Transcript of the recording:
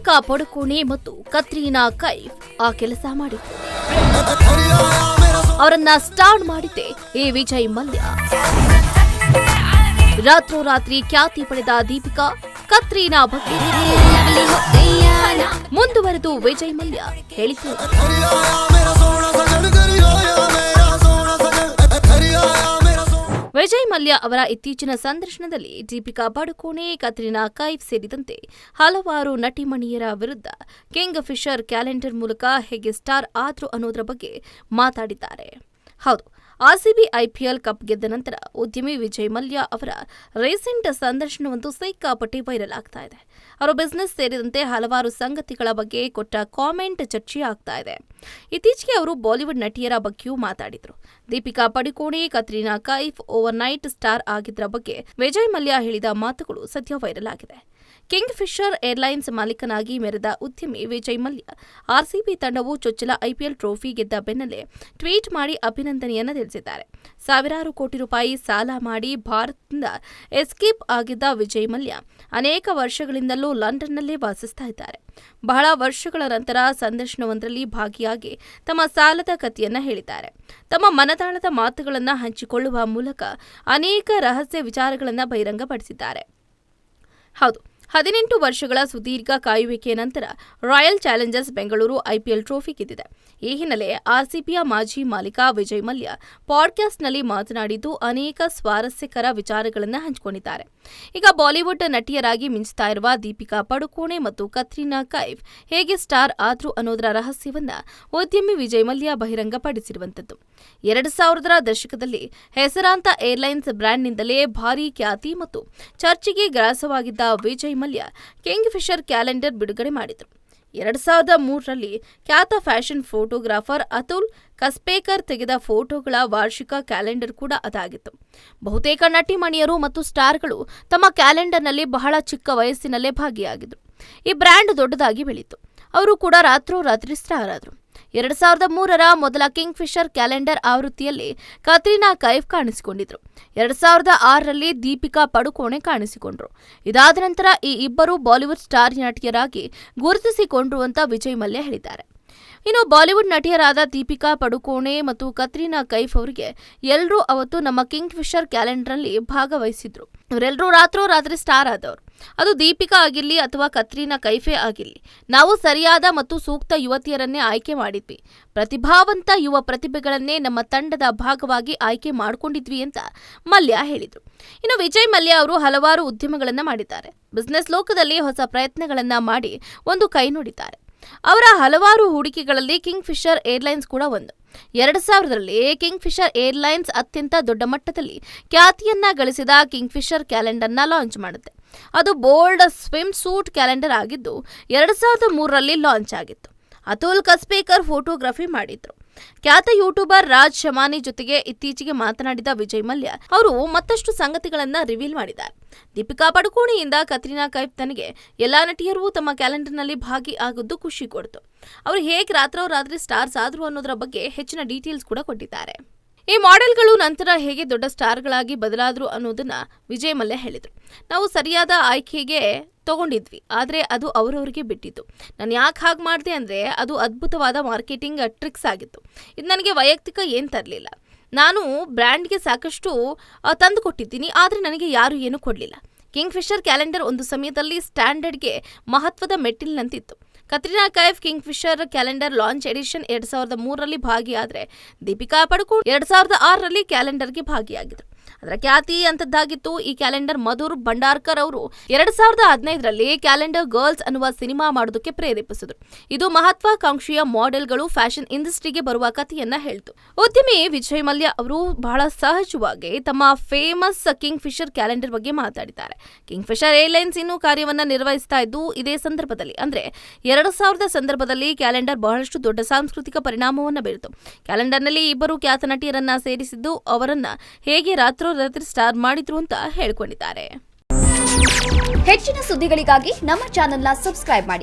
ದೀಪಿಕಾ ಪಡುಕೋಣೆ ಮತ್ತು ಕತ್ರೀನಾ ಕೈಫ್ ಆ ಕೆಲಸ ಮಾಡಿದ್ರು. ಅವರನ್ನ ಸ್ಟಾರ್ ಮಾಡಿದ್ದೆ ಈ ವಿಜಯ್ ಮಲ್ಯ. ರಾತ್ರೋರಾತ್ರಿ ಖ್ಯಾತಿ ಪಡೆದ ದೀಪಿಕಾ ಕತ್ರೀನಾ ಬಗ್ಗೆ ಮುಂದುವರೆದು ವಿಜಯ್ ಮಲ್ಯ ಹೇಳಿದ್ರು. ವಿಜಯ್ ಮಲ್ಯ ಅವರ ಇತ್ತೀಚಿನ ಸಂದರ್ಶನದಲ್ಲಿ ದೀಪಿಕಾ ಪಡುಕೋಣೆ, ಕತ್ರೀನಾ ಕೈಫ್ ಸೇರಿದಂತೆ ಹಲವಾರು ನಟಿಮಣಿಯರ ವಿರುದ್ಧ ಕಿಂಗ್ ಫಿಶರ್ ಕ್ಯಾಲೆಂಡರ್ ಮೂಲಕ ಹೇಗೆ ಸ್ಟಾರ್ ಆದ್ರು ಅನ್ನೋದರ ಬಗ್ಗೆ ಮಾತಾಡಿದ್ದಾರೆ. ಹೌದು, ಆರ್ಸಿಬಿ ಐಪಿಎಲ್ ಕಪ್ ಗೆದ್ದ ನಂತರ ಉದ್ಯಮಿ ವಿಜಯ್ ಮಲ್ಯ ಅವರ ರೀಸೆಂಟ್ ಸಂದರ್ಶನವೊಂದು ಸಿಕ್ಕಾಪಟ್ಟೆ ವೈರಲ್ ಆಗ್ತಾ ಇದೆ. ಅವರು ಬಿಸಿನೆಸ್ ಸೇರಿದಂತೆ ಹಲವಾರು ಸಂಗತಿಗಳ ಬಗ್ಗೆ ಕೊಟ್ಟ ಕಾಮೆಂಟ್ ಚರ್ಚೆ ಆಗ್ತಾ ಇದೆ. ಇತ್ತೀಚೆಗೆ ಅವರು ಬಾಲಿವುಡ್ ನಟಿಯರ ಬಗ್ಗೆಯೂ ಮಾತಾಡಿದ್ರು. Deepika Padukone, Katrina Kaif overnight star ಆಗಿದ್ದರ ಬಗ್ಗೆ ವಿಜಯ್ ಮಲ್ಯ ಹೇಳಿದ ಮಾತುಗಳು ಸದ್ಯ ವೈರಲ್ ಆಗಿದೆ. ಕಿಂಗ್ ಫಿಶರ್ ಏರ್ಲೈನ್ಸ್ ಮಾಲೀಕನಾಗಿ ಮೆರೆದ ಉದ್ಯಮಿ ವಿಜಯ್ ಮಲ್ಯ ಆರ್ಸಿಬಿ ತಂಡವು ಚೊಚ್ಚಲ ಐಪಿಎಲ್ ಟ್ರೋಫಿ ಗೆದ್ದ ಬೆನ್ನಲ್ಲೇ ಟ್ವೀಟ್ ಮಾಡಿ ಅಭಿನಂದನೆಯನ್ನ ತಿಳಿಸಿದ್ದಾರೆ. ಸಾವಿರಾರು ಕೋಟಿ ರೂಪಾಯಿ ಸಾಲ ಮಾಡಿ ಭಾರತದಿಂದ ಎಸ್ಕೇಪ್ ಆಗಿದ್ದ ವಿಜಯ್ ಮಲ್ಯ ಅನೇಕ ವರ್ಷಗಳಿಂದಲೂ ಲಂಡನ್ನಲ್ಲೇ ವಾಸಿಸ್ತಾ ಇದ್ದಾರೆ. ಬಹಳ ವರ್ಷಗಳ ನಂತರ ಸಂದರ್ಶನವೊಂದರಲ್ಲಿ ಭಾಗಿಯಾಗಿ ತಮ್ಮ ಸಾಲದ ಕಥೆಯನ್ನ ಹೇಳಿದ್ದಾರೆ. ತಮ್ಮ ಮನದಾಳದ ಮಾತುಗಳನ್ನು ಹಂಚಿಕೊಳ್ಳುವ ಮೂಲಕ ಅನೇಕ ರಹಸ್ಯ ವಿಚಾರಗಳನ್ನು ಬಹಿರಂಗಪಡಿಸಿದ್ದಾರೆ. ಹೌದು, 18 ವರ್ಷಗಳ ಸುದೀರ್ಘ ಕಾಯುವಿಕೆಯ ನಂತರ royal Challengers Bengaluru IPL trophy ಗೆದ್ದಿದೆ. ಈ ಹಿನ್ನೆಲೆ ಆರ್ಸಿಬಿಯ ಮಾಜಿ ಮಾಲೀಕ ವಿಜಯ್ ಮಲ್ಯ ಪಾಡ್ಕಾಸ್ಟ್ನಲ್ಲಿ ಮಾತನಾಡಿದ್ದು ಅನೇಕ ಸ್ವಾರಸ್ಯಕರ ವಿಚಾರಗಳನ್ನು ಹಂಚಿಕೊಂಡಿದ್ದಾರೆ. ಈಗ ಬಾಲಿವುಡ್ ನಟಿಯರಾಗಿ ಮಿಂಚುತ್ತಾ ಇರುವ ದೀಪಿಕಾ ಪಡುಕೋಣೆ ಮತ್ತು ಕತ್ರೀನಾ ಕೈಫ್ ಹೇಗೆ ಸ್ಟಾರ್ ಆದ್ರು ಅನ್ನೋದರ ರಹಸ್ಯವನ್ನ ಉದ್ಯಮಿ ವಿಜಯ್ ಮಲ್ಯ ಬಹಿರಂಗಪಡಿಸಿರುವಂತದ್ದು. 2000ರ ದಶಕದಲ್ಲಿ ಹೆಸರಾಂತ ಏರ್ಲೈನ್ಸ್ ಬ್ರ್ಯಾಂಡ್ನಿಂದಲೇ ಭಾರೀ ಖ್ಯಾತಿ ಮತ್ತು ಚರ್ಚೆಗೆ ಗ್ರಾಸವಾಗಿದ್ದ Vijay Mallya Kingfisher calendar ಬಿಡುಗಡೆ ಮಾಡಿದರು. 2003ರಲ್ಲಿ ಖ್ಯಾತ ಫ್ಯಾಷನ್ ಫೋಟೋಗ್ರಾಫರ್ ಅತುಲ್ ಕಸ್ಪೇಕರ್ ತೆಗೆದ ಫೋಟೋಗಳ ವಾರ್ಷಿಕ ಕ್ಯಾಲೆಂಡರ್ ಕೂಡ ಅದಾಗಿತ್ತು. ಬಹುತೇಕ ನಟಿಮಣಿಯರು ಮತ್ತು ಸ್ಟಾರ್ಗಳು ತಮ್ಮ ಕ್ಯಾಲೆಂಡರ್ನಲ್ಲಿ ಬಹಳ ಚಿಕ್ಕ ವಯಸ್ಸಿನಲ್ಲೇ ಭಾಗಿಯಾಗಿದ್ರು. ಈ ಬ್ರ್ಯಾಂಡ್ ದೊಡ್ಡದಾಗಿ ಬೆಳೀತು. ಅವರು ಕೂಡ ರಾತ್ರೋರಾತ್ರಿ ಸ್ಟಾರ್ ಆದರು. 2003ರ ಮೊದಲ ಕಿಂಗ್ ಫಿಶರ್ ಕ್ಯಾಲೆಂಡರ್ ಆವೃತ್ತಿಯಲ್ಲಿ ಕತ್ರೀನಾ ಕೈಫ್ ಕಾಣಿಸಿಕೊಂಡಿದ್ರು. 2006ರಲ್ಲಿ ದೀಪಿಕಾ ಪಡುಕೋಣೆ ಕಾಣಿಸಿಕೊಂಡ್ರು. ಇದಾದ ನಂತರ ಈ ಇಬ್ಬರು ಬಾಲಿವುಡ್ ಸ್ಟಾರ್ ನಟಿಯರಾಗಿ ಗುರುತಿಸಿಕೊಂಡ್ರು ಅಂತ ವಿಜಯ್ ಮಲ್ಯ ಹೇಳಿದ್ದಾರೆ. ಇನ್ನು ಬಾಲಿವುಡ್ ನಟಿಯರಾದ ದೀಪಿಕಾ ಪಡುಕೋಣೆ ಮತ್ತು ಕತ್ರೀನಾ ಕೈಫ್ ಅವರಿಗೆ ಎಲ್ಲರೂ ಅವತ್ತು ನಮ್ಮ ಕಿಂಗ್ ಫಿಶರ್ ಕ್ಯಾಲೆಂಡರ್ನಲ್ಲಿ ಭಾಗವಹಿಸಿದ್ರು. ಇವರೆಲ್ಲರೂ ರಾತ್ರೋರಾತ್ರಿ ಸ್ಟಾರ್ ಆದವರು. ಅದು ದೀಪಿಕಾ ಆಗಿರ್ಲಿ ಅಥವಾ ಕತ್ರೀನಾ ಕೈಫೇ ಆಗಿರ್ಲಿ, ನಾವು ಸರಿಯಾದ ಮತ್ತು ಸೂಕ್ತ ಯುವತಿಯರನ್ನೇ ಆಯ್ಕೆ ಮಾಡಿದ್ವಿ. ಪ್ರತಿಭಾವಂತ ಯುವ ಪ್ರತಿಭೆಗಳನ್ನೇ ನಮ್ಮ ತಂಡದ ಭಾಗವಾಗಿ ಆಯ್ಕೆ ಮಾಡಿಕೊಂಡಿದ್ವಿ ಅಂತ ಮಲ್ಯ ಹೇಳಿದರು. ಇನ್ನು ವಿಜಯ್ ಮಲ್ಯ ಅವರು ಹಲವಾರು ಉದ್ಯಮಗಳನ್ನ ಮಾಡಿದ್ದಾರೆ. ಬಿಸಿನೆಸ್ ಲೋಕದಲ್ಲಿ ಹೊಸ ಪ್ರಯತ್ನಗಳನ್ನ ಮಾಡಿ ಒಂದು ಕೈ ನೋಡಿದ್ದಾರೆ. ಅವರ ಹಲವಾರು ಹೂಡಿಕೆಗಳಲ್ಲಿ ಕಿಂಗ್ ಫಿಶರ್ ಏರ್ಲೈನ್ಸ್ ಕೂಡ ಒಂದು. 2000ರಲ್ಲಿ ಕಿಂಗ್ ಫಿಶರ್ ಏರ್ಲೈನ್ಸ್ ಅತ್ಯಂತ ದೊಡ್ಡ ಮಟ್ಟದಲ್ಲಿ ಖ್ಯಾತಿಯನ್ನ ಗಳಿಸಿದ ಕಿಂಗ್ ಫಿಶರ್ ಕ್ಯಾಲೆಂಡರ್ನ ಲಾಂಚ್ ಮಾಡುತ್ತೆ. ಅದು ಬೋಲ್ಡ್ ಸ್ವಿಮ್ ಸೂಟ್ ಕ್ಯಾಲೆಂಡರ್ ಆಗಿದ್ದು 2003ರಲ್ಲಿ ಲಾಂಚ್ ಆಗಿತ್ತು. ಅತುಲ್ ಕಸ್ಪೇಕರ್ ಫೋಟೋಗ್ರಫಿ ಮಾಡಿದ್ರು. ಖ್ಯಾತ ಯೂಟ್ಯೂಬರ್ ರಾಜ್ ಶಮಾನಿ ಜೊತೆಗೆ ಇತ್ತೀಚೆಗೆ ಮಾತನಾಡಿದ ವಿಜಯ್ ಮಲ್ಯ ಅವರು ಮತ್ತಷ್ಟು ಸಂಗತಿಗಳನ್ನ ರಿವೀಲ್ ಮಾಡಿದ್ದಾರೆ. ದೀಪಿಕಾ ಪಡುಕೋಣೆಯಿಂದ ಕತ್ರೀನಾ ಕೈಫ್ ತನಗೆ ಎಲ್ಲಾ ನಟಿಯರು ತಮ್ಮ ಕ್ಯಾಲೆಂಡರ್ನಲ್ಲಿ ಭಾಗಿ ಆಗುವುದು ಖುಷಿ ಕೊಡ್ತು. ಅವರು ಹೇಗೆ ರಾತ್ರೋರಾತ್ರಿ ಸ್ಟಾರ್ಸ್ ಆದ್ರು ಅನ್ನೋದರ ಬಗ್ಗೆ ಹೆಚ್ಚಿನ ಡೀಟೇಲ್ಸ್ ಕೂಡ ಕೊಟ್ಟಿದ್ದಾರೆ. ಈ ಮಾಡೆಲ್ಗಳು ನಂತರ ಹೇಗೆ ದೊಡ್ಡ ಸ್ಟಾರ್ಗಳಾಗಿ ಬದಲಾದ್ರು ಅನ್ನೋದನ್ನ ವಿಜಯ್ ಮಲ್ಯ ಹೇಳಿದ್ರು. ನಾವು ಸರಿಯಾದ ಆಯ್ಕೆಗೆ ತಗೊಂಡಿದ್ವಿ, ಆದರೆ ಅದು ಅವರವರಿಗೆ ಬಿಟ್ಟಿತ್ತು. ನಾನು ಯಾಕೆ ಹಾಗೆ ಮಾಡಿದೆ ಅಂದರೆ ಅದು ಅದ್ಭುತವಾದ ಮಾರ್ಕೆಟಿಂಗ್ ಟ್ರಿಕ್ಸ್ ಆಗಿತ್ತು. ಇದು ನನಗೆ ವೈಯಕ್ತಿಕ ಏನು ತರಲಿಲ್ಲ. ನಾನು ಬ್ರ್ಯಾಂಡ್ಗೆ ಸಾಕಷ್ಟು ತಂದು ಕೊಟ್ಟಿದ್ದೀನಿ, ಆದರೆ ನನಗೆ ಯಾರು ಏನೂ ಕೊಡಲಿಲ್ಲ. ಕಿಂಗ್ ಫಿಶರ್ ಕ್ಯಾಲೆಂಡರ್ ಒಂದು ಸಮಯದಲ್ಲಿ ಸ್ಟ್ಯಾಂಡರ್ಡ್ಗೆ ಮಹತ್ವದ ಮೆಟ್ಟಿಲಿನಂತಿತ್ತು. Katrina Kaif Kingfisher calendar launch edition 2003ರಲ್ಲಿ ಭಾಗಿಯಾದರೆ ದೀಪಿಕಾ ಪಡುಕೋಣೆ 2006ರಲ್ಲಿ ಕ್ಯಾಲೆಂಡರ್ಗೆ ಭಾಗಿಯಾಗಿದ್ರು. ಅದರ ಖ್ಯಾತಿ ಅಂತದ್ದಾಗಿತ್ತು. ಈ ಕ್ಯಾಲೆಂಡರ್ ಮಧುರ್ ಭಂಡಾರ್ಕರ್ ಅವರು 2015ರಲ್ಲಿ ಕ್ಯಾಲೆಂಡರ್ ಗರ್ಲ್ಸ್ ಅನ್ನುವ ಸಿನಿಮಾ ಮಾಡೋದಕ್ಕೆ ಪ್ರೇರೇಪಿಸಿದ್ರು. ಇದು ಮಹತ್ವಾಕಾಂಕ್ಷೆಯ ಮಾಡೆಲ್ಗಳು ಫ್ಯಾಷನ್ ಇಂಡಸ್ಟ್ರಿಗೆ ಬರುವ ಕಥೆಯನ್ನ ಹೇಳ್ತು. ಉದ್ಯಮಿ ವಿಜಯ್ ಮಲ್ಯ ಅವರು ಬಹಳ ಸಹಜವಾಗಿ ತಮ್ಮ ಫೇಮಸ್ ಕಿಂಗ್ ಫಿಶರ್ ಕ್ಯಾಲೆಂಡರ್ ಬಗ್ಗೆ ಮಾತಾಡಿದ್ದಾರೆ. ಕಿಂಗ್ ಫಿಶರ್ ಏರ್ಲೈನ್ಸ್ ಇನ್ನೂ ಕಾರ್ಯವನ್ನ ನಿರ್ವಹಿಸ್ತಾ ಇದ್ದು ಇದೇ ಸಂದರ್ಭದಲ್ಲಿ ಅಂದ್ರೆ 2000ದ ಸಂದರ್ಭದಲ್ಲಿ ಕ್ಯಾಲೆಂಡರ್ ಬಹಳಷ್ಟು ದೊಡ್ಡ ಸಾಂಸ್ಕೃತಿಕ ಪರಿಣಾಮವನ್ನು ಬೀರಿತು. ಕ್ಯಾಲೆಂಡರ್ನಲ್ಲಿ ಇಬ್ಬರು ಖ್ಯಾತ ನಟಿಯರನ್ನ ಸೇರಿಸಿದ್ದು ಅವರನ್ನ ಹೇಗೆ ರಾತ್ರೋರಾತ್ರಿ ಸ್ಟಾರ್ ಮಾಡಿದ್ರು ಅಂತ ಹೇಳಿಕೊಂಡಿದ್ದಾರೆ. ಹೆಚ್ಚಿನ ಸುದ್ದಿಗಳಿಗಾಗಿ ನಮ್ಮ ಚಾನೆಲ್ನ ಸಬ್ಸ್ಕ್ರೈಬ್ ಮಾಡಿ,